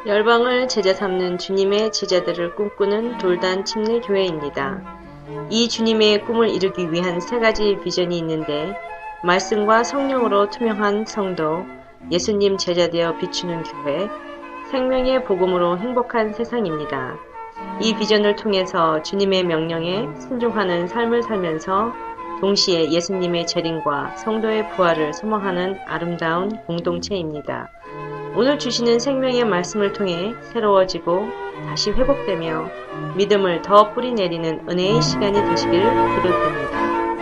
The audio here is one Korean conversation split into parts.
열방을 제자 삼는 주님의 제자들을 꿈꾸는 돌단 침례교회입니다. 이 주님의 꿈을 이루기 위한 세 가지 비전이 있는데, 말씀과 성령으로 투명한 성도, 예수님 제자되어 비추는 교회, 생명의 복음으로 행복한 세상입니다. 이 비전을 통해서 주님의 명령에 순종하는 삶을 살면서 동시에 예수님의 재림과 성도의 부활을 소망하는 아름다운 공동체입니다. 오늘 주시는 생명의 말씀을 통해 새로워지고 다시 회복되며 믿음을 더 뿌리내리는 은혜의 시간이 되시길 기도드립니다.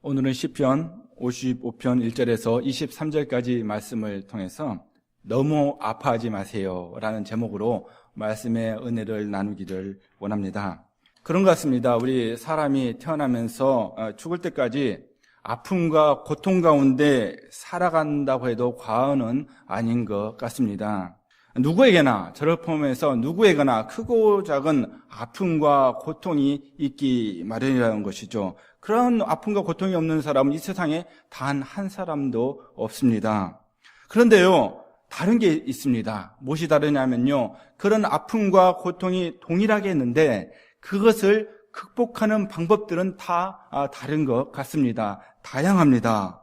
오늘은 시편 55편 1절에서 23절까지 말씀을 통해서 너무 아파하지 마세요 라는 제목으로 말씀의 은혜를 나누기를 원합니다. 그런 것 같습니다. 우리 사람이 태어나면서 죽을 때까지 아픔과 고통 가운데 살아간다고 해도 과언은 아닌 것 같습니다. 누구에게나, 저를 포함해서 누구에게나 크고 작은 아픔과 고통이 있기 마련이라는 것이죠. 그런 아픔과 고통이 없는 사람은 이 세상에 단 한 사람도 없습니다. 그런데요, 다른 게 있습니다. 무엇이 다르냐면요, 그런 아픔과 고통이 동일하게 있는데 그것을 극복하는 방법들은 다 다른 것 같습니다. 다양합니다.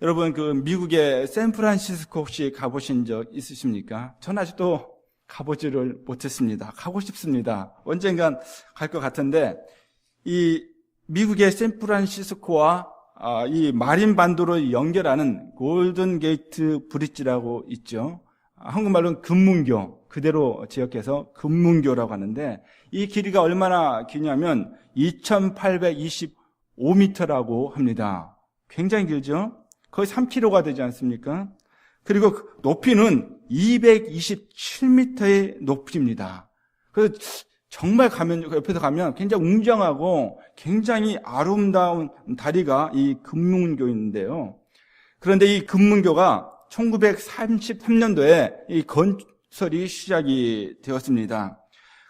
여러분, 미국의 샌프란시스코 혹시 가보신 적 있으십니까? 전 아직도 가보지를 못했습니다. 가고 싶습니다. 언젠간 갈 것 같은데, 이 미국의 샌프란시스코와 이 마린 반도를 연결하는 골든 게이트 브릿지라고 있죠. 한국말로는 금문교, 그대로 지역해서 금문교라고 하는데, 이 길이가 얼마나 기냐면 2825m라고 합니다. 굉장히 길죠? 거의 3km가 되지 않습니까? 그리고 높이는 227m의 높이입니다. 그래서 정말 옆에서 가면 굉장히 웅장하고 굉장히 아름다운 다리가 이 금문교인데요. 그런데 이 금문교가 1933년도에 이 건설이 시작이 되었습니다.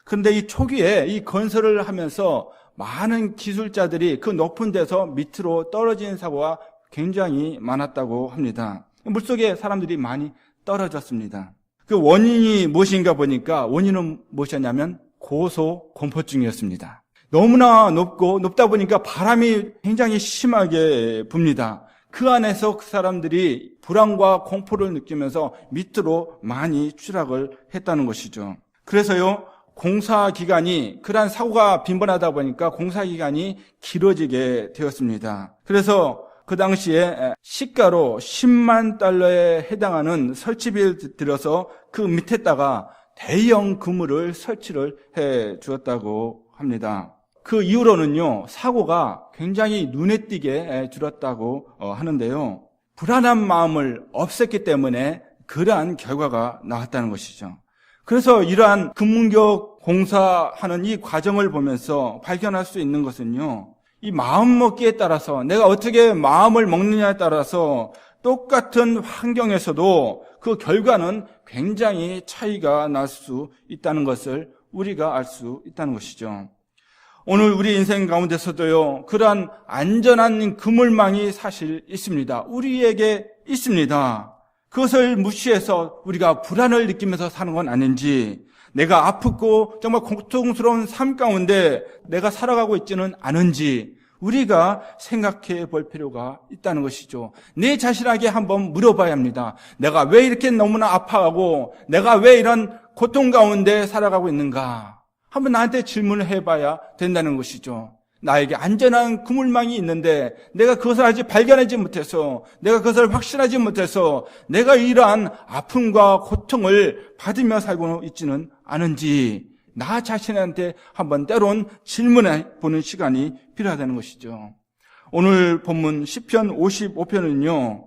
그런데 이 초기에 이 건설을 하면서 많은 기술자들이 그 높은 데서 밑으로 떨어지는 사고가 굉장히 많았다고 합니다. 물속에 사람들이 많이 떨어졌습니다. 그 원인이 무엇인가 보니까 원인은 무엇이었냐면 고소공포증이었습니다. 너무나 높다 보니까 바람이 굉장히 심하게 붑니다. 그 안에서 그 사람들이 불안과 공포를 느끼면서 밑으로 많이 추락을 했다는 것이죠. 그래서요, 공사 기간이, 그러한 사고가 빈번하다 보니까 공사 기간이 길어지게 되었습니다. 그래서 그 당시에 시가로 10만 달러에 해당하는 설치비를 들여서 그 밑에다가 대형 그물을 설치를 해 주었다고 합니다. 그 이후로는요, 사고가 굉장히 눈에 띄게 줄었다고 하는데요. 불안한 마음을 없앴기 때문에 그러한 결과가 나왔다는 것이죠. 그래서 이러한 금문교 공사하는 이 과정을 보면서 발견할 수 있는 것은요, 이 마음 먹기에 따라서, 내가 어떻게 마음을 먹느냐에 따라서 똑같은 환경에서도 그 결과는 굉장히 차이가 날 수 있다는 것을 우리가 알 수 있다는 것이죠. 오늘 우리 인생 가운데서도요, 그러한 안전한 그물망이 사실 있습니다. 우리에게 있습니다. 그것을 무시해서 우리가 불안을 느끼면서 사는 건 아닌지, 내가 아프고 정말 고통스러운 삶 가운데 내가 살아가고 있지는 않은지 우리가 생각해 볼 필요가 있다는 것이죠. 내 자신에게 한번 물어봐야 합니다. 내가 왜 이렇게 너무나 아파하고 내가 왜 이런 고통 가운데 살아가고 있는가? 한번 나한테 질문을 해봐야 된다는 것이죠. 나에게 안전한 그물망이 있는데 내가 그것을 아직 발견하지 못해서, 내가 그것을 확신하지 못해서 내가 이러한 아픔과 고통을 받으며 살고 있지는 않은지 나 자신한테 한번 때론 질문해 보는 시간이 필요하다는 것이죠. 오늘 본문 시편 55편은요,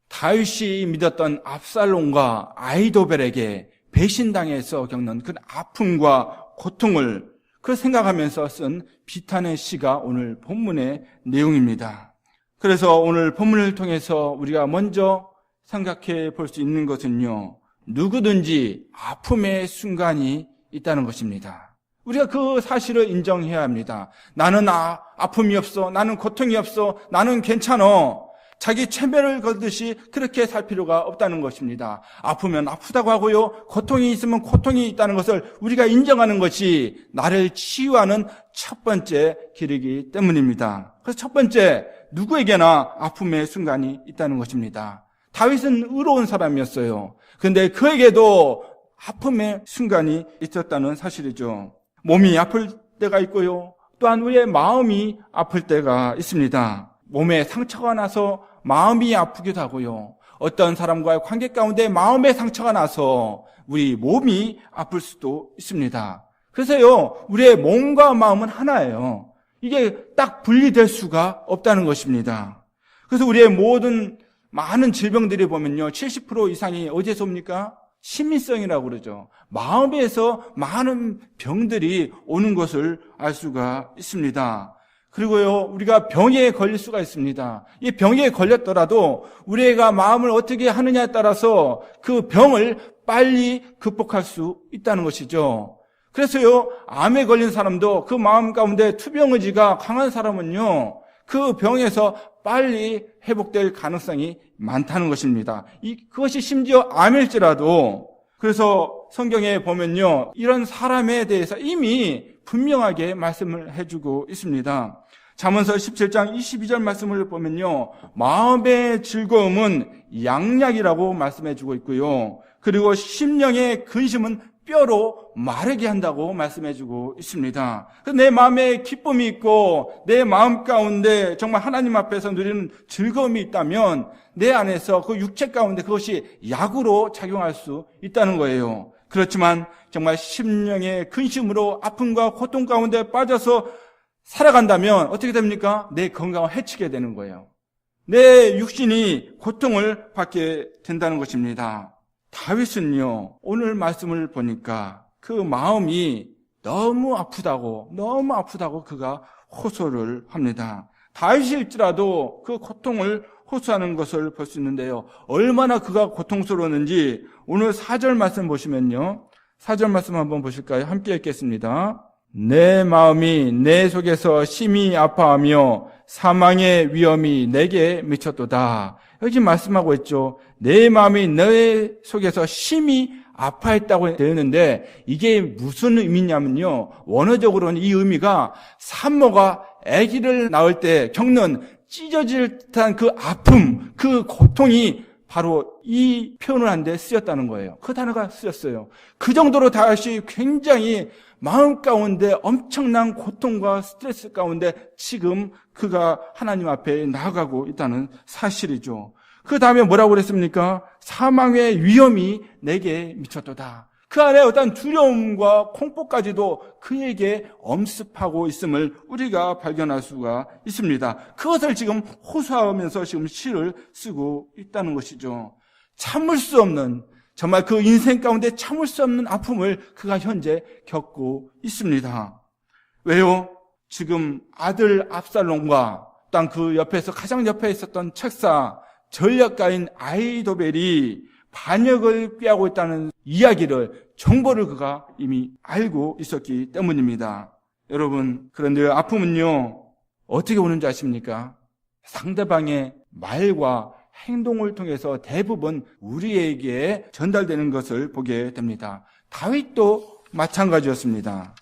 다윗이 믿었던 압살롬과 아히도벨에게 배신당해서 겪는 그 아픔과 고통을 생각하면서 쓴 비탄의 시가 오늘 본문의 내용입니다. 그래서 오늘 본문을 통해서 우리가 먼저 생각해 볼 수 있는 것은요, 누구든지 아픔의 순간이 있다는 것입니다. 우리가 그 사실을 인정해야 합니다. 나는 아픔이 없어, 나는 고통이 없어, 나는 괜찮어. 자기 체면을 걸듯이 그렇게 살 필요가 없다는 것입니다. 아프면 아프다고 하고요. 고통이 있으면 고통이 있다는 것을 우리가 인정하는 것이 나를 치유하는 첫 번째 길이기 때문입니다. 그래서 첫 번째, 누구에게나 아픔의 순간이 있다는 것입니다. 다윗은 의로운 사람이었어요. 그런데 그에게도 아픔의 순간이 있었다는 사실이죠. 몸이 아플 때가 있고요. 또한 우리의 마음이 아플 때가 있습니다. 몸에 상처가 나서 마음이 아프기도 하고요. 어떤 사람과의 관계 가운데 마음에 상처가 나서 우리 몸이 아플 수도 있습니다. 그래서요, 우리의 몸과 마음은 하나예요. 이게 딱 분리될 수가 없다는 것입니다. 그래서 우리의 모든 많은 질병들이 보면요, 70% 이상이 어디에서 옵니까? 심민성이라고 그러죠. 마음에서 많은 병들이 오는 것을 알 수가 있습니다. 그리고요, 우리가 병에 걸릴 수가 있습니다. 이 병에 걸렸더라도 우리가 마음을 어떻게 하느냐에 따라서 그 병을 빨리 극복할 수 있다는 것이죠. 그래서요, 암에 걸린 사람도 그 마음 가운데 투병의지가 강한 사람은요, 그 병에서 빨리 회복될 가능성이 많다는 것입니다. 그것이 심지어 암일지라도. 그래서 성경에 보면요, 이런 사람에 대해서 이미 분명하게 말씀을 해주고 있습니다. 잠언서 17장 22절 말씀을 보면요, 마음의 즐거움은 양약이라고 말씀해주고 있고요. 그리고 심령의 근심은 뼈로 마르게 한다고 말씀해주고 있습니다. 내 마음에 기쁨이 있고 내 마음 가운데 정말 하나님 앞에서 누리는 즐거움이 있다면 내 안에서 그 육체 가운데 그것이 약으로 작용할 수 있다는 거예요. 그렇지만 정말 심령의 근심으로 아픔과 고통 가운데 빠져서 살아간다면 어떻게 됩니까? 내 건강을 해치게 되는 거예요. 내 육신이 고통을 받게 된다는 것입니다. 다윗은요, 오늘 말씀을 보니까 그 마음이 너무 아프다고 그가 호소를 합니다. 다윗일지라도 그 고통을 호소하는 것을 볼 수 있는데요. 얼마나 그가 고통스러웠는지 오늘 4절 말씀 보시면요. 4절 말씀 한번 보실까요? 함께 읽겠습니다. 내 마음이 내 속에서 심히 아파하며 사망의 위험이 내게 미쳤도다. 여기 말씀하고 있죠. 내 마음이 내 속에서 심히 아파했다고 되었는데 이게 무슨 의미냐면요. 원어적으로는 이 의미가 산모가 아기를 낳을 때 겪는 찢어질 듯한 그 아픔, 그 고통이 바로 이 표현을 하는데 쓰였다는 거예요. 그 단어가 쓰였어요. 그 정도로 다윗이 굉장히 마음 가운데 엄청난 고통과 스트레스 가운데 지금 그가 하나님 앞에 나아가고 있다는 사실이죠. 그 다음에 뭐라고 그랬습니까? 사망의 위험이 내게 미쳤도다. 그 안에 어떤 두려움과 공포까지도 그에게 엄습하고 있음을 우리가 발견할 수가 있습니다. 그것을 지금 호소하면서 지금 시를 쓰고 있다는 것이죠. 참을 수 없는, 정말 그 인생 가운데 참을 수 없는 아픔을 그가 현재 겪고 있습니다. 왜요? 지금 아들 압살롬과 또 그 옆에서 가장 옆에 있었던 책사 전략가인 아히도벨이 반역을 꾀하고 있다는 이야기를, 정보를 그가 이미 알고 있었기 때문입니다. 여러분, 그런데 아픔은요, 어떻게 오는지 아십니까? 상대방의 말과 행동을 통해서 대부분 우리에게 전달되는 것을 보게 됩니다. 다윗도 마찬가지였습니다.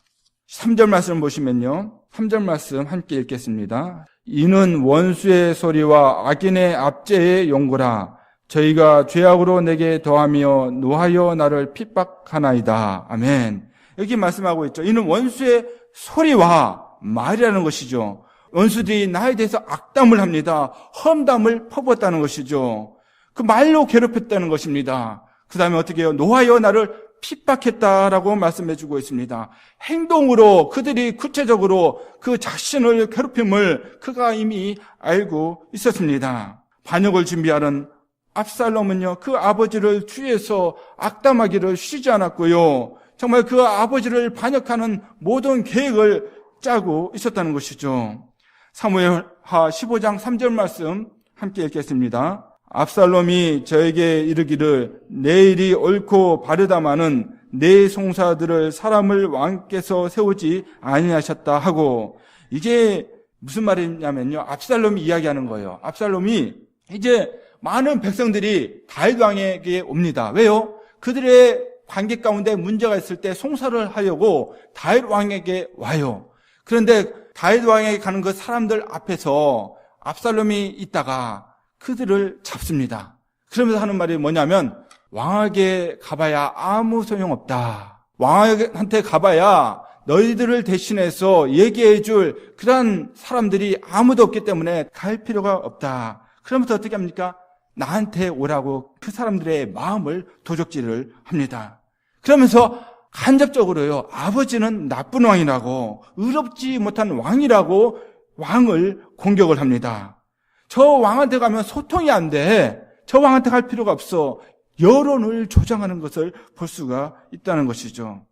3절 말씀 보시면요. 3절 말씀 함께 읽겠습니다. 이는 원수의 소리와 악인의 압제의 용고라. 저희가 죄악으로 내게 더하며 노하여 나를 핍박하나이다. 아멘. 여기 말씀하고 있죠. 이는 원수의 소리와 말이라는 것이죠. 원수들이 나에 대해서 악담을 합니다. 험담을 퍼붓다는 것이죠. 그 말로 괴롭혔다는 것입니다. 그 다음에 어떻게 해요? 노하여 나를 핍박했다라고 말씀해주고 있습니다. 행동으로 그들이 구체적으로 그 자신을 괴롭힘을 그가 이미 알고 있었습니다. 반역을 준비하는 압살롬은요, 그 아버지를 뒤에서 악담하기를 쉬지 않았고요. 정말 그 아버지를 반역하는 모든 계획을 짜고 있었다는 것이죠. 사무엘하 15장 3절 말씀 함께 읽겠습니다. 압살롬이 저에게 이르기를 내일이 옳고 바르다마는 내 송사들을 사람을 왕께서 세우지 아니하셨다 하고, 이게 무슨 말이냐면요, 압살롬이 이야기하는 거예요. 압살롬이 이제 많은 백성들이 다윗 왕에게 옵니다. 왜요? 그들의 관계 가운데 문제가 있을 때 송사를 하려고 다윗 왕에게 와요. 그런데 다윗 왕에게 가는 그 사람들 앞에서 압살롬이 있다가 그들을 잡습니다. 그러면서 하는 말이 뭐냐면 왕에게 가봐야 아무 소용없다. 왕한테 가봐야 너희들을 대신해서 얘기해 줄 그런 사람들이 아무도 없기 때문에 갈 필요가 없다. 그러면서 어떻게 합니까? 나한테 오라고 그 사람들의 마음을 도적질을 합니다. 그러면서 간접적으로요, 아버지는 나쁜 왕이라고, 의롭지 못한 왕이라고 왕을 공격을 합니다. 저 왕한테 가면 소통이 안 돼. 저 왕한테 갈 필요가 없어. 여론을 조장하는 것을 볼 수가 있다는 것이죠.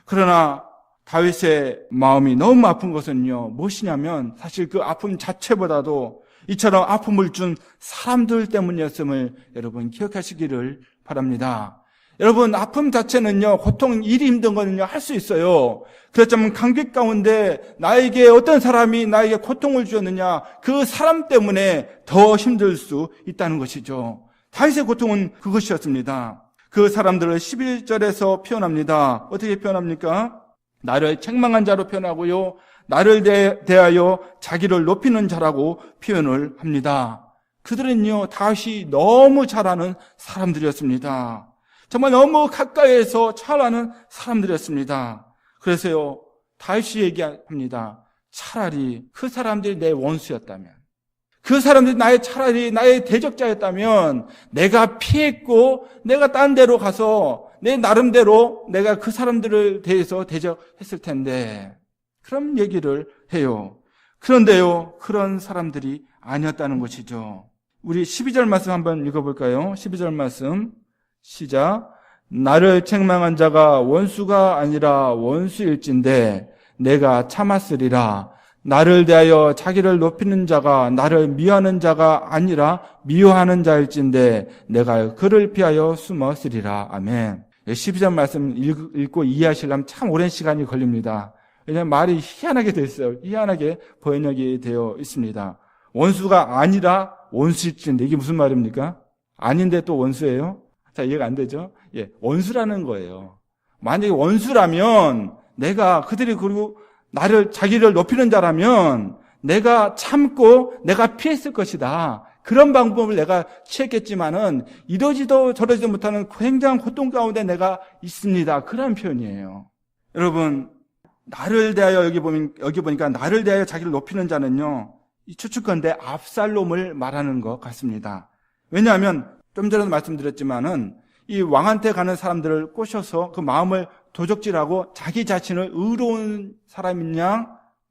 그러나 다윗의 마음이 너무 아픈 것은요, 무엇이냐면 사실 그 아픔 자체보다도 이처럼 아픔을 준 사람들 때문이었음을 여러분 기억하시기를 바랍니다. 여러분, 아픔 자체는요, 고통, 일이 힘든 거는요, 할 수 있어요. 그렇지만 감격 가운데 나에게 어떤 사람이 나에게 고통을 주었느냐, 그 사람 때문에 더 힘들 수 있다는 것이죠. 다윗의 고통은 그것이었습니다. 그 사람들을 11절에서 표현합니다. 어떻게 표현합니까? 나를 책망한 자로 표현하고요, 나를 대하여 자기를 높이는 자라고 표현을 합니다. 그들은요, 다윗이 너무 잘 아는 사람들이었습니다. 정말 너무 가까이에서 잘 아는 사람들이었습니다. 그래서요, 다윗이 얘기합니다. 차라리 그 사람들이 내 원수였다면, 그 사람들이 차라리 나의 대적자였다면 내가 피했고 내가 딴 데로 가서 내 나름대로 내가 그 사람들을 대해서 대적했을 텐데, 그런 얘기를 해요. 그런데요, 그런 사람들이 아니었다는 것이죠. 우리 12절 말씀 한번 읽어볼까요? 12절 말씀 시작. 나를 책망한 자가 원수가 아니라 원수일진데 내가 참았으리라. 나를 대하여 자기를 높이는 자가 나를 미워하는 자가 아니라 미워하는 자일진데 내가 그를 피하여 숨었으리라. 아멘. 12절 말씀 읽고 이해하시려면 참 오랜 시간이 걸립니다. 왜냐하면 말이 희한하게 되어 있어요. 희한하게 번역이 되어 있습니다. 원수가 아니라 원수일진데 이게 무슨 말입니까? 아닌데 또 원수예요? 자, 이해가 안 되죠? 예, 원수라는 거예요. 만약에 원수라면 내가 그들이 그리고 자기를 높이는 자라면 내가 참고 내가 피했을 것이다. 그런 방법을 내가 취했겠지만은 이러지도 저러지도 못하는 굉장한 고통 가운데 내가 있습니다. 그런 표현이에요. 여러분, 나를 대하여 여기 보니까 나를 대하여 자기를 높이는 자는요, 이 추측컨대 압살롬을 말하는 것 같습니다. 왜냐하면 좀 전에도 말씀드렸지만은 이 왕한테 가는 사람들을 꼬셔서 그 마음을 도적질하고 자기 자신을 의로운 사람이냐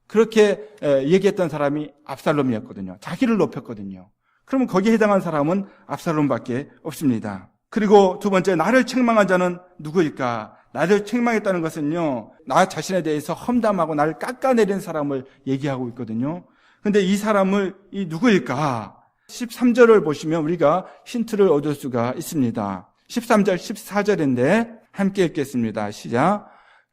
그렇게 얘기했던 사람이 압살롬이었거든요. 자기를 높였거든요. 그러면 거기에 해당한 사람은 압살롬밖에 없습니다. 그리고 두 번째, 나를 책망한 자는 누구일까? 나를 책망했다는 것은요, 나 자신에 대해서 험담하고 나를 깎아내린 사람을 얘기하고 있거든요. 근데 이 사람을 누구일까? 13절을 보시면 우리가 힌트를 얻을 수가 있습니다. 13절, 14절인데 함께 읽겠습니다. 시작.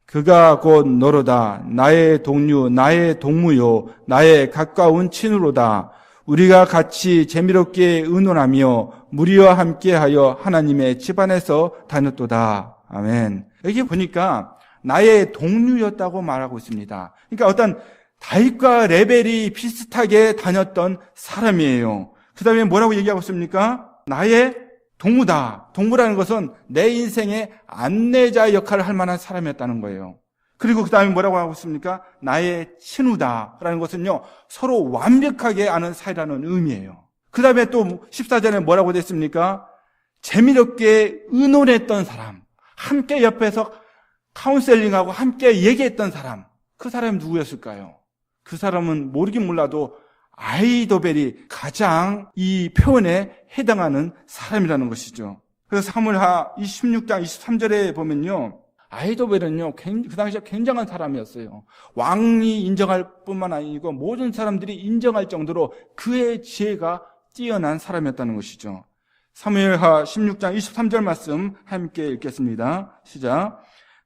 그가 곧 너로다. 나의 동류, 나의 동무요, 나의 가까운 친으로다. 우리가 같이 재미롭게 의논하며 무리와 함께하여 하나님의 집안에서 다녔도다. 아멘. 여기 보니까 나의 동류였다고 말하고 있습니다. 그러니까 어떤 다윗과 레벨이 비슷하게 다녔던 사람이에요. 그 다음에 뭐라고 얘기하고 있습니까? 나의 동무다. 동무라는 것은 내 인생의 안내자 역할을 할 만한 사람이었다는 거예요. 그리고 그 다음에 뭐라고 하고 있습니까? 나의 친우다라는 것은요, 서로 완벽하게 아는 사이라는 의미예요. 그 다음에 또 14절에 뭐라고 됐습니까? 재미롭게 의논했던 사람, 함께 옆에서 카운셀링하고 함께 얘기했던 사람, 그 사람이 누구였을까요? 그 사람은 모르긴 몰라도 아히도벨이 가장 이 표현에 해당하는 사람이라는 것이죠. 그래서 사무엘하 26장 23절에 보면요, 아히도벨은요, 그 당시에 굉장한 사람이었어요. 왕이 인정할 뿐만 아니고 모든 사람들이 인정할 정도로 그의 지혜가 뛰어난 사람이었다는 것이죠. 사무엘하 16장 23절 말씀 함께 읽겠습니다. 시작.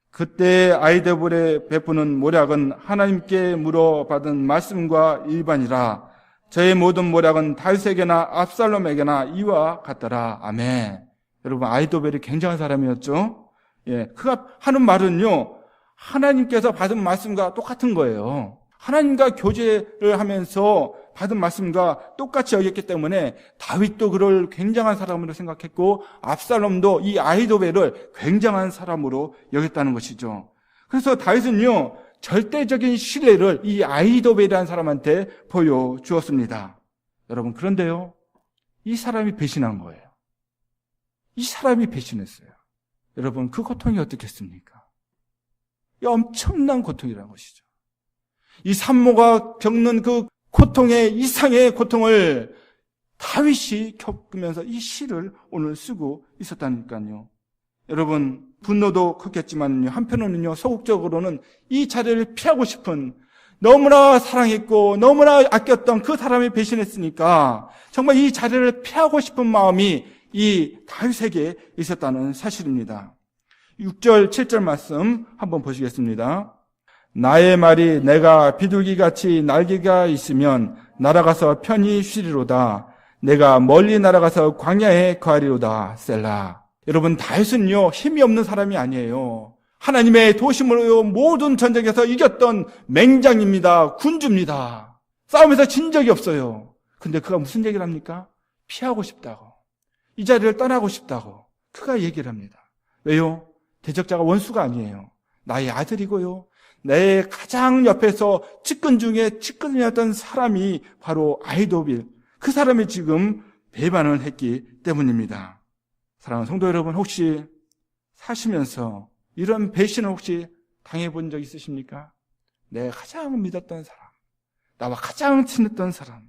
그때 아히도벨의 베푸는 모략은 하나님께 물어받은 말씀과 일반이라. 저의 모든 모략은 다윗에게나 압살롬에게나 이와 같더라. 아멘. 여러분, 아히도벨이 굉장한 사람이었죠. 예, 그가 하는 말은요, 하나님께서 받은 말씀과 똑같은 거예요. 하나님과 교제를 하면서 받은 말씀과 똑같이 여겼기 때문에 다윗도 그를 굉장한 사람으로 생각했고 압살롬도 이 아히도벨을 굉장한 사람으로 여겼다는 것이죠. 그래서 다윗은요, 절대적인 신뢰를 이 아히도벨이라는 사람한테 보여주었습니다. 여러분, 그런데요, 이 사람이 배신한 거예요. 이 사람이 배신했어요. 여러분, 그 고통이 어떻겠습니까? 이 엄청난 고통이라는 것이죠. 이 산모가 겪는 그 고통의 이상의 고통을 다윗이 겪으면서 이 시를 오늘 쓰고 있었다니까요. 여러분, 분노도 컸겠지만요, 한편으로는요, 소극적으로는 이 자리를 피하고 싶은, 너무나 사랑했고 너무나 아꼈던 그 사람이 배신했으니까 정말 이 자리를 피하고 싶은 마음이 이 다윗에게 있었다는 사실입니다. 6절, 7절 말씀 한번 보시겠습니다. 나의 말이 내가 비둘기같이 날개가 있으면 날아가서 편히 쉬리로다. 내가 멀리 날아가서 광야에 거하리로다. 셀라. 여러분, 다윗은요, 힘이 없는 사람이 아니에요. 하나님의 도심으로 모든 전쟁에서 이겼던 맹장입니다. 군주입니다. 싸움에서 진 적이 없어요. 근데 그가 무슨 얘기를 합니까? 피하고 싶다고. 이 자리를 떠나고 싶다고. 그가 얘기를 합니다. 왜요? 대적자가 원수가 아니에요. 나의 아들이고요. 내 가장 옆에서 측근 중에 측근이었던 사람이 바로 아히도빌. 그 사람이 지금 배반을 했기 때문입니다. 사랑하는 성도 여러분, 혹시 사시면서 이런 배신을 혹시 당해본 적 있으십니까? 내가 가장 믿었던 사람, 나와 가장 친했던 사람,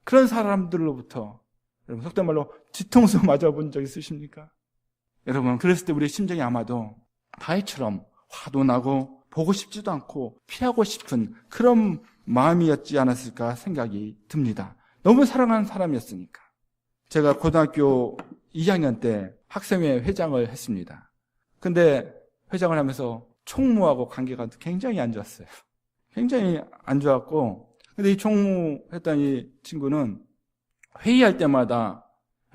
그런 사람들로부터 여러분 속된 말로 뒤통수 맞아본 적 있으십니까? 여러분, 그랬을 때 우리의 심정이 아마도 다윗처럼 화도 나고 보고 싶지도 않고 피하고 싶은 그런 마음이었지 않았을까 생각이 듭니다. 너무 사랑하는 사람이었으니까. 제가 고등학교 2학년 때 학생회 회장을 했습니다. 근데 회장을 하면서 총무하고 관계가 굉장히 안 좋았어요. 굉장히 안 좋았고, 근데 이 총무했던 이 친구는 회의할 때마다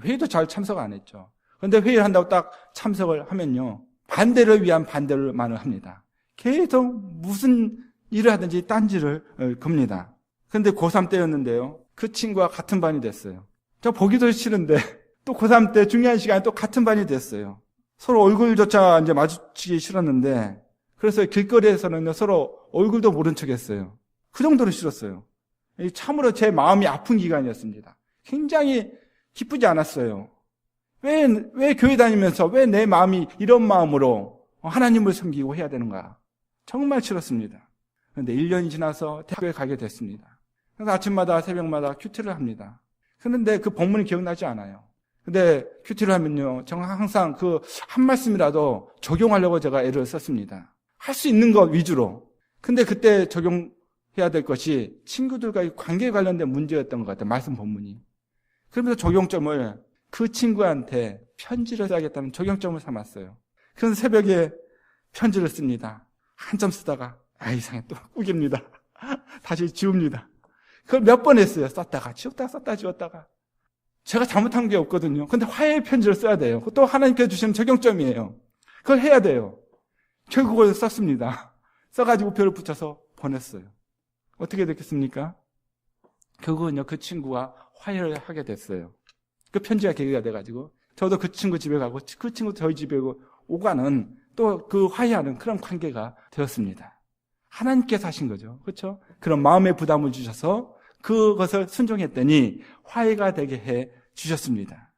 회의도 잘 참석 안 했죠. 근데 회의를 한다고 딱 참석을 하면요, 반대를 위한 반대를만을 합니다. 계속 무슨 일을 하든지 딴지를 겁니다. 근데 고3 때였는데요, 그 친구와 같은 반이 됐어요. 저 보기도 싫은데 또 고3 때 중요한 시간에 또 같은 반이 됐어요. 서로 얼굴조차 이제 마주치기 싫었는데, 그래서 길거리에서는 서로 얼굴도 모른 척 했어요. 그 정도로 싫었어요. 참으로 제 마음이 아픈 기간이었습니다. 굉장히 기쁘지 않았어요. 왜 교회 다니면서 왜 내 마음이 이런 마음으로 하나님을 섬기고 해야 되는가? 정말 싫었습니다. 그런데 1년이 지나서 대학교에 가게 됐습니다. 그래서 아침마다 새벽마다 큐티를 합니다. 그런데 그 본문이 기억나지 않아요. 근데 큐티를 하면요, 정말 항상 그 한 말씀이라도 적용하려고 제가 애를 썼습니다. 할 수 있는 것 위주로. 근데 그때 적용해야 될 것이 친구들과의 관계에 관련된 문제였던 것 같아요. 말씀 본문이. 그러면서 적용점을 그 친구한테 편지를 써야겠다는 적용점을 삼았어요. 그래서 새벽에 편지를 씁니다. 한참 쓰다가 이상해, 또 꾸깁니다. 다시 지웁니다. 그걸 몇 번 했어요. 썼다가 지웠다가. 제가 잘못한 게 없거든요. 근데 화해의 편지를 써야 돼요. 또 하나님께서 주시는 적용점이에요. 그걸 해야 돼요. 결국은 썼습니다. 써가지고 별을 붙여서 보냈어요. 어떻게 됐겠습니까? 결국은요, 그 친구와 화해를 하게 됐어요. 그 편지가 계기가 돼가지고 저도 그 친구 집에 가고 그 친구도 저희 집에 오가는 또 그 화해하는 그런 관계가 되었습니다. 하나님께서 하신 거죠. 그렇죠? 그런 마음의 부담을 주셔서 그것을 순종했더니 화해가 되게 해 주셨습니다.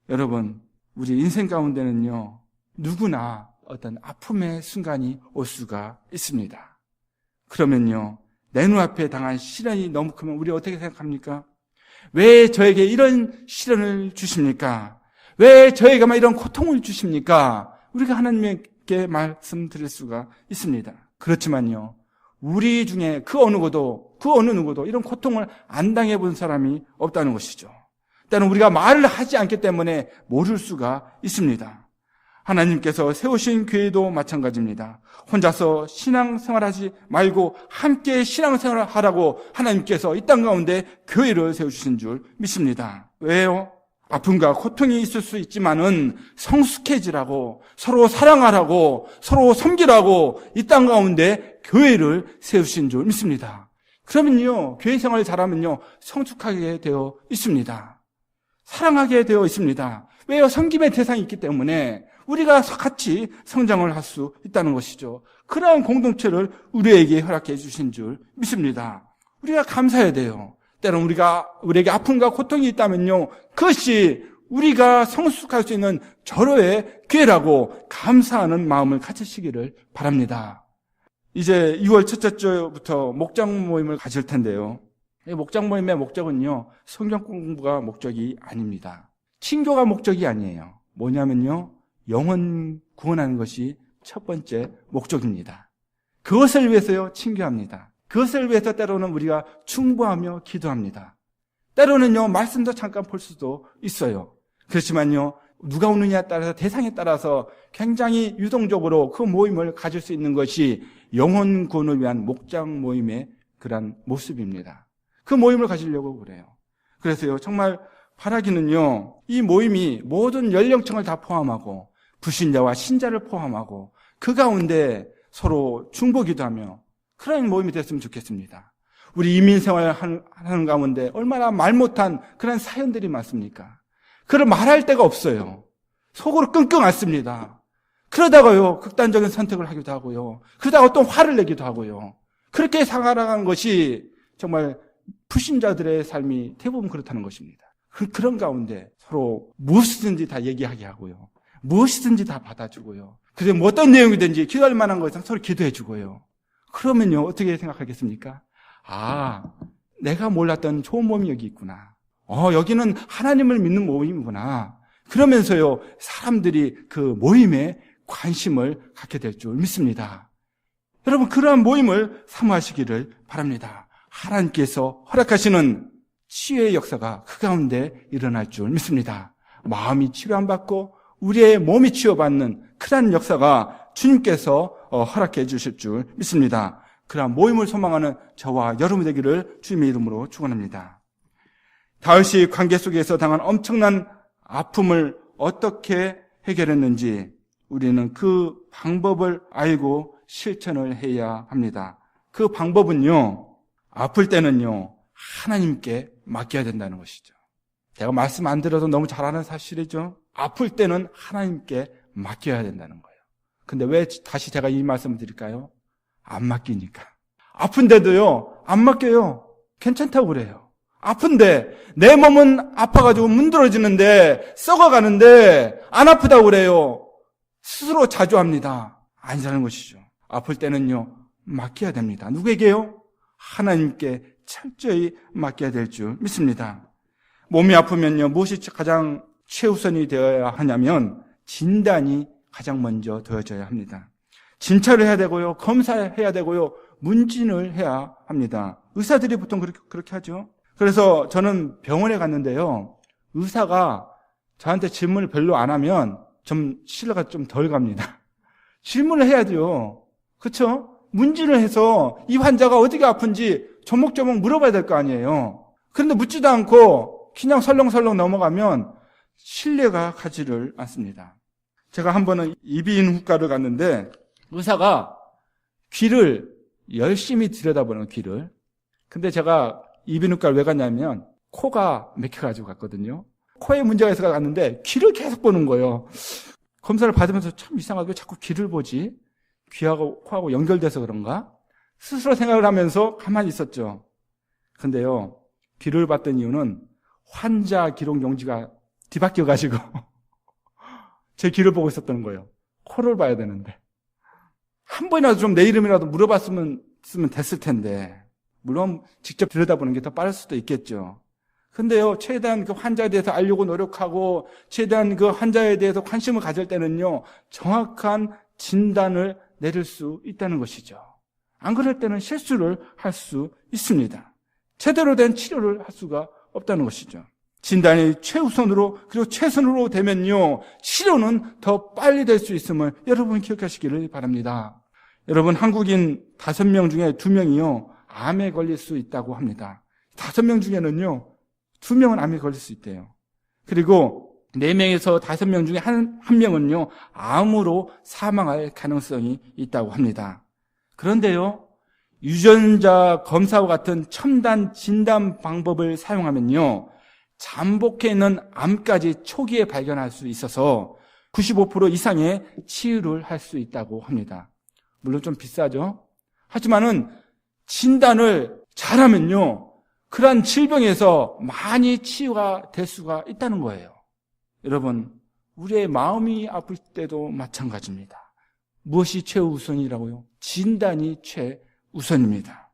여러분, 우리 인생 가운데는요, 누구나 어떤 아픔의 순간이 올 수가 있습니다. 그러면요, 내 눈앞에 당한 시련이 너무 크면 우리 어떻게 생각합니까? 왜 저에게 이런 시련을 주십니까? 왜 저에게만 이런 고통을 주십니까? 우리가 하나님께 말씀드릴 수가 있습니다. 그렇지만요, 우리 중에 그 어느 누구도 이런 고통을 안 당해본 사람이 없다는 것이죠. 때는 우리가 말을 하지 않기 때문에 모를 수가 있습니다. 하나님께서 세우신 교회도 마찬가지입니다. 혼자서 신앙생활하지 말고 함께 신앙생활을 하라고 하나님께서 이 땅 가운데 교회를 세우신 줄 믿습니다. 왜요? 아픔과 고통이 있을 수 있지만은 성숙해지라고, 서로 사랑하라고, 서로 섬기라고 이 땅 가운데 교회를 세우신 줄 믿습니다. 그러면요, 교회 생활을 잘하면요, 성숙하게 되어 있습니다. 사랑하게 되어 있습니다. 왜요? 섬김의 대상이 있기 때문에 우리가 같이 성장을 할 수 있다는 것이죠. 그러한 공동체를 우리에게 허락해 주신 줄 믿습니다. 우리가 감사해야 돼요. 때로는 우리에게 아픔과 고통이 있다면요, 그것이 우리가 성숙할 수 있는 절호의 기회라고 감사하는 마음을 가지시기를 바랍니다. 이제 6월 첫째 주부터 목장 모임을 가질 텐데요. 이 목장 모임의 목적은요, 성경 공부가 목적이 아닙니다. 친교가 목적이 아니에요. 뭐냐면요, 영혼 구원하는 것이 첫 번째 목적입니다. 그것을 위해서요, 친교합니다. 그것을 위해서 때로는 우리가 충고하며 기도합니다. 때로는요, 말씀도 잠깐 볼 수도 있어요. 그렇지만요, 누가 오느냐에 따라서, 대상에 따라서 굉장히 유동적으로 그 모임을 가질 수 있는 것이 영혼 구원을 위한 목장 모임의 그런 모습입니다. 그 모임을 가지려고 그래요. 그래서요, 정말 바라기는요, 이 모임이 모든 연령층을 다 포함하고 불신자와 신자를 포함하고 그 가운데 서로 중보기도 하며 그런 모임이 됐으면 좋겠습니다. 우리 이민 생활을 하는 가운데 얼마나 말 못한 그런 사연들이 많습니까? 그걸 말할 데가 없어요. 속으로 끙끙 앓습니다. 그러다가요, 극단적인 선택을 하기도 하고요. 그러다가 또 화를 내기도 하고요. 그렇게 살아가는 것이 정말 불신자들의 삶이 대부분 그렇다는 것입니다. 그런 가운데 서로 무엇이든지 다 얘기하게 하고요. 무엇이든지 다 받아주고요. 그래서 뭐 어떤 내용이든지 기도할 만한 것은 서로 기도해주고요. 그러면요, 어떻게 생각하겠습니까? 아, 내가 몰랐던 좋은 모임이 여기 있구나. 여기는 하나님을 믿는 모임이구나. 그러면서요, 사람들이 그 모임에 관심을 갖게 될 줄 믿습니다. 여러분, 그러한 모임을 사모하시기를 바랍니다. 하나님께서 허락하시는 치유의 역사가 그 가운데 일어날 줄 믿습니다. 마음이 치료 안 받고 우리의 몸이 치유받는 그러한 역사가 주님께서 허락해 주실 줄 믿습니다. 그러한 모임을 소망하는 저와 여러분 되기를 주님의 이름으로 축원합니다. 다윗이 관계 속에서 당한 엄청난 아픔을 어떻게 해결했는지 우리는 그 방법을 알고 실천을 해야 합니다. 그 방법은요, 아플 때는요, 하나님께 맡겨야 된다는 것이죠. 제가 말씀 안 들어도 너무 잘 아는 사실이죠. 아플 때는 하나님께 맡겨야 된다는 거예요. 근데 왜 다시 제가 이 말씀을 드릴까요? 안 맡기니까. 아픈데도요, 안 맡겨요. 괜찮다고 그래요. 아픈데, 내 몸은 아파가지고 문드러지는데, 썩어가는데, 안 아프다고 그래요. 스스로 자조합니다. 아니라는 것이죠. 아플 때는요, 맡겨야 됩니다. 누구에게요? 하나님께 철저히 맡겨야 될 줄 믿습니다. 몸이 아프면요, 무엇이 가장 최우선이 되어야 하냐면 진단이 가장 먼저 되어져야 합니다. 진찰을 해야 되고요, 검사해야 되고요, 문진을 해야 합니다. 의사들이 보통 그렇게 하죠. 그래서 저는 병원에 갔는데요, 의사가 저한테 질문을 별로 안 하면 좀 신뢰가 좀 덜 갑니다. 질문을 해야죠. 그렇죠? 문진을 해서 이 환자가 어디가 아픈지 조목조목 물어봐야 될 거 아니에요. 그런데 묻지도 않고 그냥 설렁설렁 넘어가면 신뢰가 가지를 않습니다. 제가 한 번은 이비인후과를 갔는데 의사가 귀를 열심히 들여다보는 귀를. 근데 제가 이비인후과를 왜 갔냐면 코가 막혀가지고 갔거든요. 코에 문제가 있어서 갔는데 귀를 계속 보는 거예요. 검사를 받으면서 참 이상하게 왜 자꾸 귀를 보지? 귀하고 코하고 연결돼서 그런가? 스스로 생각을 하면서 가만히 있었죠. 근데요, 귀를 봤던 이유는 환자 기록 용지가 뒤바뀌어가지고 제 귀를 보고 있었던 거예요. 코를 봐야 되는데. 한 번이라도 좀 내 이름이라도 물어봤으면 됐을 텐데. 물론 직접 들여다보는 게 더 빠를 수도 있겠죠. 근데요, 최대한 그 환자에 대해서 알려고 노력하고 최대한 그 환자에 대해서 관심을 가질 때는요, 정확한 진단을 내릴 수 있다는 것이죠. 안 그럴 때는 실수를 할 수 있습니다. 제대로 된 치료를 할 수가 없다는 것이죠. 진단이 최우선으로 그리고 최선으로 되면요, 치료는 더 빨리 될 수 있음을 여러분 기억하시기를 바랍니다. 여러분, 한국인 5명 중에 2명이요 암에 걸릴 수 있다고 합니다. 5명 중에는요 2명은 암에 걸릴 수 있대요. 그리고 4명에서 5명 중에 한 명은요 암으로 사망할 가능성이 있다고 합니다. 그런데요, 유전자 검사와 같은 첨단 진단 방법을 사용하면요, 잠복해 있는 암까지 초기에 발견할 수 있어서 95% 이상의 치유를 할 수 있다고 합니다. 물론 좀 비싸죠. 하지만은 진단을 잘하면요, 그러한 질병에서 많이 치유가 될 수가 있다는 거예요. 여러분, 우리의 마음이 아플 때도 마찬가지입니다. 무엇이 최우선이라고요? 진단이 최우선입니다.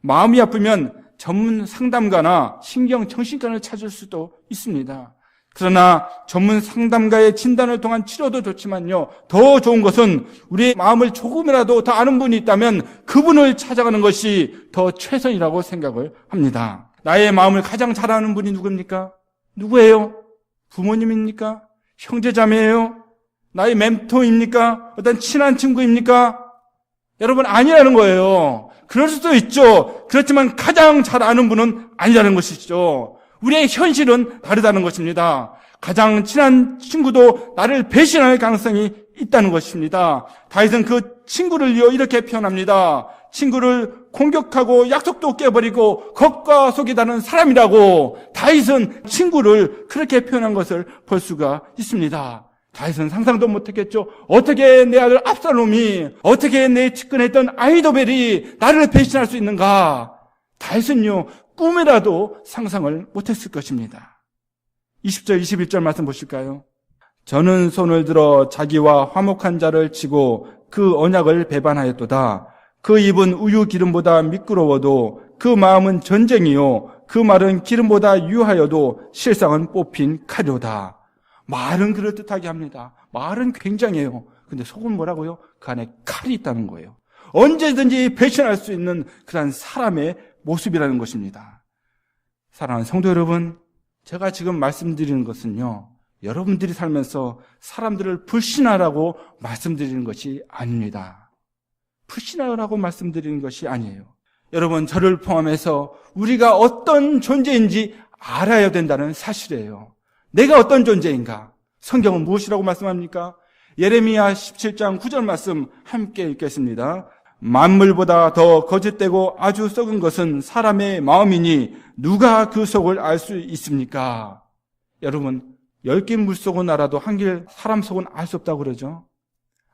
마음이 아프면 전문 상담가나 신경정신과를 찾을 수도 있습니다. 그러나 전문 상담가의 진단을 통한 치료도 좋지만요, 더 좋은 것은 우리의 마음을 조금이라도 더 아는 분이 있다면 그분을 찾아가는 것이 더 최선이라고 생각을 합니다. 나의 마음을 가장 잘 아는 분이 누굽니까? 누구예요? 부모님입니까? 형제자매예요? 나의 멘토입니까? 어떤 친한 친구입니까? 여러분, 아니라는 거예요. 그럴 수도 있죠. 그렇지만 가장 잘 아는 분은 아니라는 것이죠. 우리의 현실은 다르다는 것입니다. 가장 친한 친구도 나를 배신할 가능성이 있다는 것입니다. 다윗은 그 친구를 이렇게 표현합니다. 친구를 공격하고 약속도 깨버리고 겉과 속이 다른 사람이라고 다윗은 친구를 그렇게 표현한 것을 볼 수가 있습니다. 다윗은 상상도 못했겠죠. 어떻게 내 아들 압살롬이, 어떻게 내 측근했던 아히도벨이 나를 배신할 수 있는가? 다윗은요, 꿈에라도 상상을 못했을 것입니다. 20절, 21절 말씀 보실까요? 저는 손을 들어 자기와 화목한 자를 치고 그 언약을 배반하였도다. 그 입은 우유 기름보다 미끄러워도 그 마음은 전쟁이요, 그 말은 기름보다 유하여도 실상은 뽑힌 칼이로다. 말은 그럴듯하게 합니다. 말은 굉장해요. 근데 속은 뭐라고요? 그 안에 칼이 있다는 거예요. 언제든지 배신할 수 있는 그런 사람의 모습이라는 것입니다. 사랑하는 성도 여러분, 제가 지금 말씀드리는 것은요, 여러분들이 살면서 사람들을 불신하라고 말씀드리는 것이 아닙니다. 불신하라고 말씀드리는 것이 아니에요. 여러분, 저를 포함해서 우리가 어떤 존재인지 알아야 된다는 사실이에요. 내가 어떤 존재인가? 성경은 무엇이라고 말씀합니까? 예레미야 17장 9절 말씀 함께 읽겠습니다. 만물보다 더 거짓되고 아주 썩은 것은 사람의 마음이니 누가 그 속을 알 수 있습니까? 여러분, 10개 물속은 알아도 한 개 사람 속은 알 수 없다고 그러죠.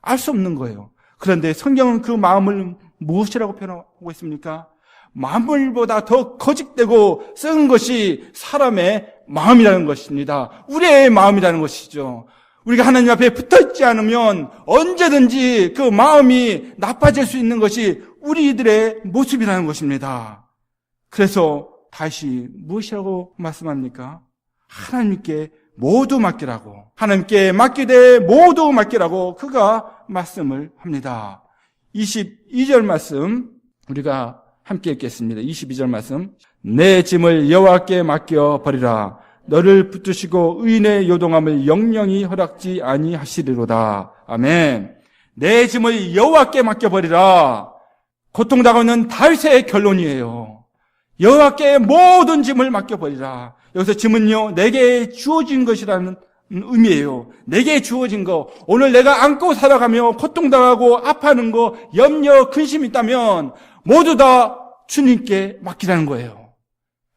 알 수 없는 거예요. 그런데 성경은 그 마음을 무엇이라고 표현하고 있습니까? 만물보다 더 거짓되고 썩은 것이 사람의 마음이라는 것입니다. 우리의 마음이라는 것이죠. 우리가 하나님 앞에 붙어있지 않으면 언제든지 그 마음이 나빠질 수 있는 것이 우리들의 모습이라는 것입니다. 그래서 다시 무엇이라고 말씀합니까? 하나님께 모두 맡기라고, 하나님께 맡기되 모두 맡기라고 그가 말씀을 합니다. 22절 말씀 우리가 함께 읽겠습니다. 22절 말씀. 내 짐을 여호와께 맡겨 버리라. 너를 붙드시고 의인의 요동함을 영영히 허락지 아니하시리로다. 아멘. 내 짐을 여호와께 맡겨 버리라. 고통당하는 다윗의 결론이에요. 여호와께 모든 짐을 맡겨 버리라. 여기서 짐은요, 내게 주어진 것이라는 의미예요. 내게 주어진 거, 오늘 내가 안고 살아가며 고통당하고 아파하는 거, 염려, 근심이 있다면 모두 다 주님께 맡기라는 거예요.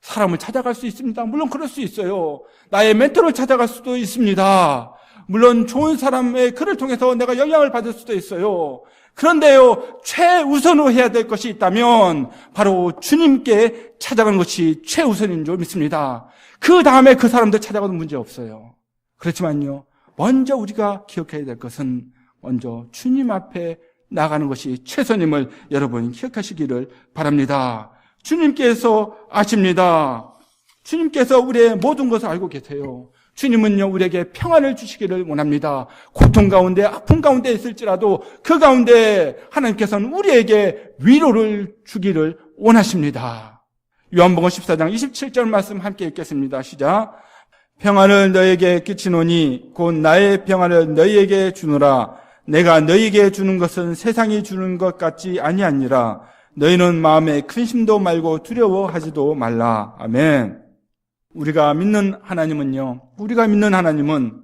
사람을 찾아갈 수 있습니다. 물론 그럴 수 있어요. 나의 멘토를 찾아갈 수도 있습니다. 물론 좋은 사람의 글을 통해서 내가 영향을 받을 수도 있어요. 그런데요, 최우선으로 해야 될 것이 있다면 바로 주님께 찾아가는 것이 최우선인 줄 믿습니다. 그 다음에 그 사람들 찾아가도 문제 없어요. 그렇지만요, 먼저 우리가 기억해야 될 것은 먼저 주님 앞에 나가는 것이 최선임을 여러분 기억하시기를 바랍니다. 주님께서 아십니다. 주님께서 우리의 모든 것을 알고 계세요. 주님은요, 우리에게 평안을 주시기를 원합니다. 고통 가운데, 아픔 가운데 있을지라도 그 가운데 하나님께서는 우리에게 위로를 주기를 원하십니다. 요한복음 14장 27절 말씀 함께 읽겠습니다. 시작. 평안을 너에게 끼치노니 곧 나의 평안을 너희에게 주노라. 내가 너희에게 주는 것은 세상이 주는 것 같지 아니하니라. 너희는 마음에 근심도 말고 두려워하지도 말라. 아멘. 우리가 믿는 하나님은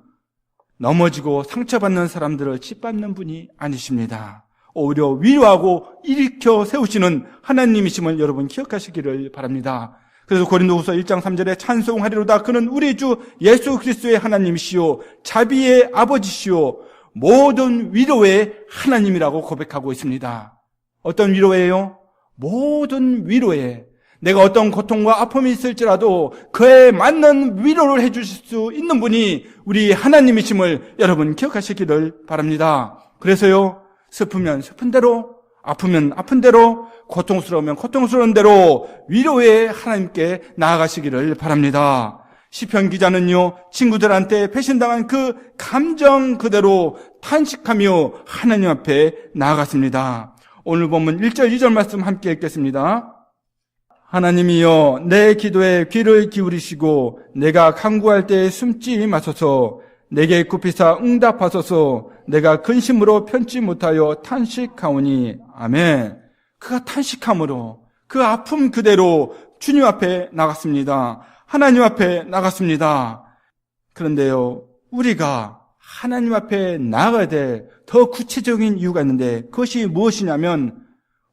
넘어지고 상처받는 사람들을 짓밟는 분이 아니십니다. 오히려 위로하고 일으켜 세우시는 하나님이심을 여러분 기억하시기를 바랍니다. 그래서 고린도후서 1장 3절에 찬송하리로다. 그는 우리 주 예수 그리스도의 하나님이시요 자비의 아버지시요 모든 위로의 하나님이라고 고백하고 있습니다. 어떤 위로예요? 모든 위로에 내가 어떤 고통과 아픔이 있을지라도 그에 맞는 위로를 해주실 수 있는 분이 우리 하나님이심을 여러분 기억하시기를 바랍니다. 그래서요, 슬프면 슬픈 대로, 아프면 아픈 대로, 고통스러우면 고통스러운 대로 위로의 하나님께 나아가시기를 바랍니다. 시편 기자는요, 친구들한테 배신당한 그 감정 그대로 탄식하며 하나님 앞에 나아갔습니다. 오늘 본문 1절 2절 말씀 함께 읽겠습니다. 하나님이여 내 기도에 귀를 기울이시고 내가 간구할 때 숨지 마소서. 내게 굽히사 응답하소서. 내가 근심으로 편치 못하여 탄식하오니. 아멘. 그가 탄식함으로 그 아픔 그대로 주님 앞에 나갔습니다. 하나님 앞에 나갔습니다. 그런데요, 우리가 하나님 앞에 나가야 될 더 구체적인 이유가 있는데 그것이 무엇이냐면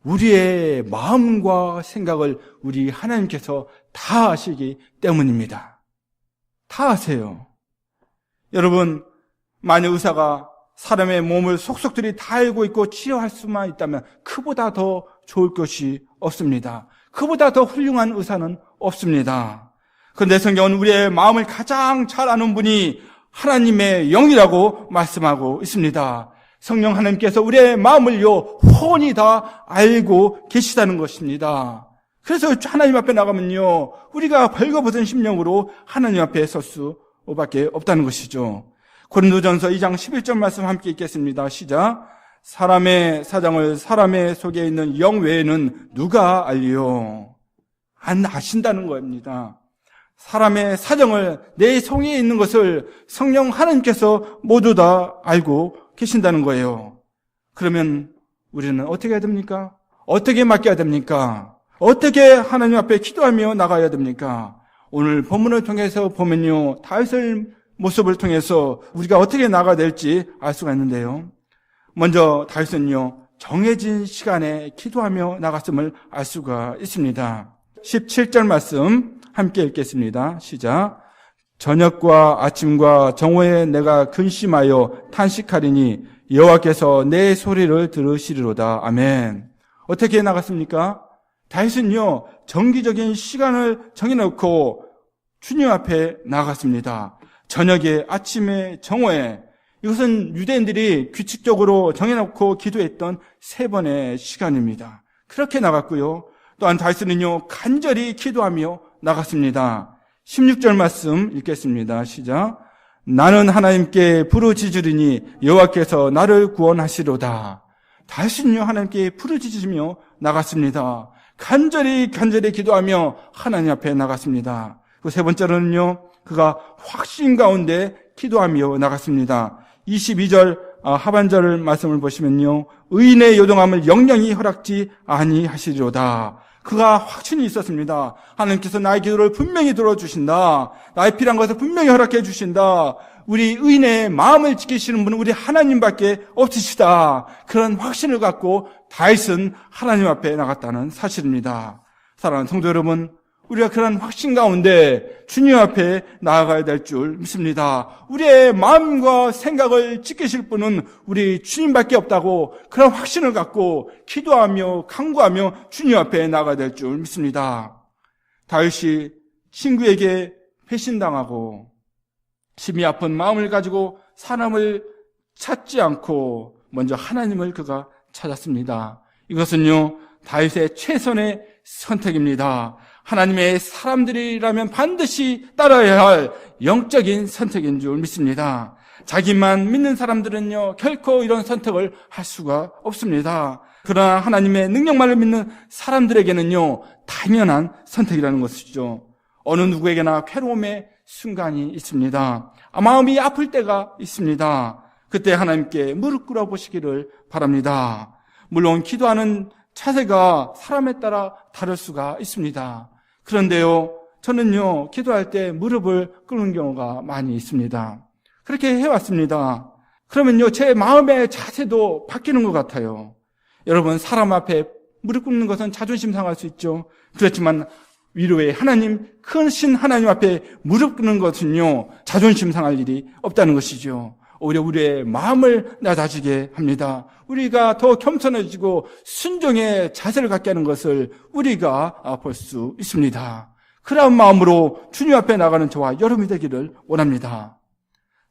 우리의 마음과 생각을 우리 하나님께서 다 아시기 때문입니다. 다 아세요. 여러분, 만약 의사가 사람의 몸을 속속들이 다 알고 있고 치료할 수만 있다면 그보다 더 좋을 것이 없습니다. 그보다 더 훌륭한 의사는 없습니다. 그런데 성경은 우리의 마음을 가장 잘 아는 분이 하나님의 영이라고 말씀하고 있습니다. 성령 하나님께서 우리의 마음을요 훤히 다 알고 계시다는 것입니다. 그래서 하나님 앞에 나가면요 우리가 벌거벗은 심령으로 하나님 앞에 설 수밖에 없다는 것이죠. 고린도전서 2장 11절 말씀 함께 읽겠습니다. 시작. 사람의 사정을 사람의 속에 있는 영 외에는 누가 알리요? 안 아신다는 겁니다. 사람의 사정을 내 속에 있는 것을 성령 하나님께서 모두 다 알고 계신다는 거예요. 그러면 우리는 어떻게 해야 됩니까? 어떻게 맡겨야 됩니까? 어떻게 하나님 앞에 기도하며 나가야 됩니까? 오늘 본문을 통해서 보면요 다윗의 모습을 통해서 우리가 어떻게 나가야 될지 알 수가 있는데요. 먼저 다윗은요 정해진 시간에 기도하며 나갔음을 알 수가 있습니다. 17절 말씀 함께 읽겠습니다. 시작. 저녁과 아침과 정오에 내가 근심하여 탄식하리니 여호와께서 내 소리를 들으시리로다. 아멘. 어떻게 나갔습니까? 다윗은요 정기적인 시간을 정해놓고 주님 앞에 나갔습니다. 저녁에, 아침에, 정오에. 이것은 유대인들이 규칙적으로 정해놓고 기도했던 3번의 시간입니다. 그렇게 나갔고요. 또한 다윗은요 간절히 기도하며 나갔습니다. 16절 말씀 읽겠습니다. 시작. 나는 하나님께 부르짖으리니 여호와께서 나를 구원하시로다. 다윗은요 하나님께 부르짖으며 나갔습니다. 간절히 기도하며 하나님 앞에 나갔습니다. 그 3번째로는요 그가 확신 가운데 기도하며 나갔습니다. 22절 하반절 말씀을 보시면요 의인의 요동함을 영영히 허락지 아니하시리로다. 그가 확신이 있었습니다. 하나님께서 나의 기도를 분명히 들어주신다. 나의 필요한 것을 분명히 허락해 주신다. 우리 의인의 마음을 지키시는 분은 우리 하나님밖에 없으시다. 그런 확신을 갖고 다윗은 하나님 앞에 나갔다는 사실입니다. 사랑하는 성도 여러분, 우리가 그런 확신 가운데 주님 앞에 나아가야 될 줄 믿습니다. 우리의 마음과 생각을 지키실 분은 우리 주님밖에 없다고 그런 확신을 갖고 기도하며 간구하며 주님 앞에 나아가야 될 줄 믿습니다. 다윗이 친구에게 배신당하고 심히 아픈 마음을 가지고 사람을 찾지 않고 먼저 하나님을 그가 찾았습니다. 이것은요 다윗의 최선의 선택입니다. 하나님의 사람들이라면 반드시 따라야 할 영적인 선택인 줄 믿습니다. 자기만 믿는 사람들은요 결코 이런 선택을 할 수가 없습니다. 그러나 하나님의 능력만을 믿는 사람들에게는요, 당연한 선택이라는 것이죠. 어느 누구에게나 괴로움의 순간이 있습니다. 마음이 아플 때가 있습니다. 그때 하나님께 무릎 꿇어 보시기를 바랍니다. 물론 기도하는 자세가 사람에 따라 다를 수가 있습니다. 그런데요, 저는요, 기도할 때 무릎을 꿇는 경우가 많이 있습니다. 그렇게 해왔습니다. 그러면요, 제 마음의 자세도 바뀌는 것 같아요. 여러분, 사람 앞에 무릎 꿇는 것은 자존심 상할 수 있죠. 그렇지만 위로의 하나님, 크신 하나님 앞에 무릎 꿇는 것은요, 자존심 상할 일이 없다는 것이죠. 오히려 우리의 마음을 낮아지게 합니다. 우리가 더 겸손해지고 순종의 자세를 갖게 하는 것을 우리가 볼 수 있습니다. 그런 마음으로 주님 앞에 나가는 저와 여러분이 되기를 원합니다.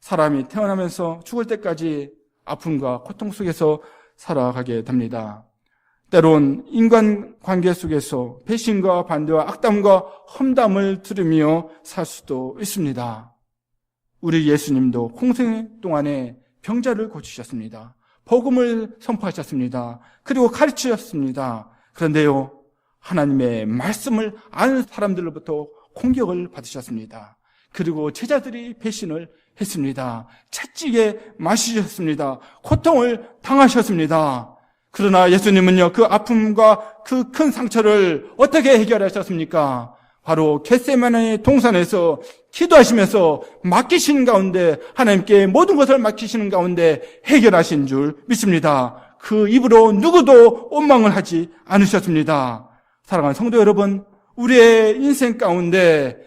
사람이 태어나면서 죽을 때까지 아픔과 고통 속에서 살아가게 됩니다. 때론 인간관계 속에서 배신과 반대와 악담과 험담을 들으며 살 수도 있습니다. 우리 예수님도 공생 동안에 병자를 고치셨습니다. 복음을 선포하셨습니다. 그리고 가르치셨습니다. 그런데요, 하나님의 말씀을 아는 사람들로부터 공격을 받으셨습니다. 그리고 제자들이 배신을 했습니다. 채찍에 맞으셨습니다. 고통을 당하셨습니다. 그러나 예수님은요, 그 아픔과 그 큰 상처를 어떻게 해결하셨습니까? 바로 겟세마네 동산에서 기도하시면서 맡기신 가운데, 하나님께 모든 것을 맡기시는 가운데 해결하신 줄 믿습니다. 그 입으로 누구도 원망을 하지 않으셨습니다. 사랑하는 성도 여러분, 우리의 인생 가운데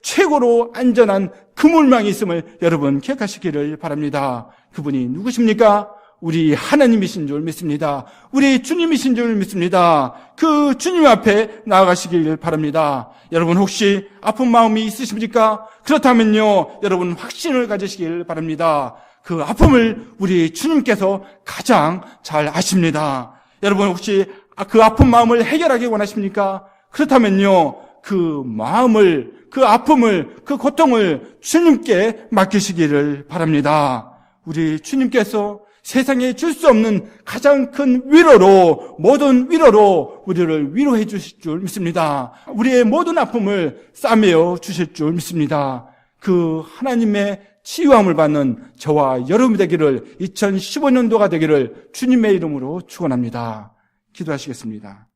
최고로 안전한 그물망이 있음을 여러분 기억하시기를 바랍니다. 그분이 누구십니까? 우리 하나님이신 줄 믿습니다. 우리 주님이신 줄 믿습니다. 그 주님 앞에 나아가시길 바랍니다. 여러분 혹시 아픈 마음이 있으십니까? 그렇다면요, 여러분 확신을 가지시길 바랍니다. 그 아픔을 우리 주님께서 가장 잘 아십니다. 여러분 혹시 그 아픈 마음을 해결하기 원하십니까? 그렇다면요, 그 마음을, 그 아픔을, 그 고통을 주님께 맡기시기를 바랍니다. 우리 주님께서 세상에 줄 수 없는 가장 큰 위로로, 모든 위로로 우리를 위로해 주실 줄 믿습니다. 우리의 모든 아픔을 싸매어 주실 줄 믿습니다. 그 하나님의 치유함을 받는 저와 여러분이 되기를, 2015년도가 되기를 주님의 이름으로 축원합니다. 기도하시겠습니다.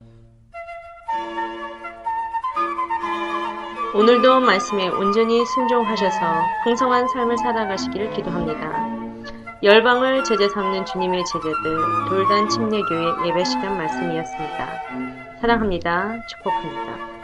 오늘도 말씀에 온전히 순종하셔서 풍성한 삶을 살아가시기를 기도합니다. 열방을 제재 삼는 주님의 제자들 돌단 침례교회 예배 시간 말씀이었습니다. 사랑합니다. 축복합니다.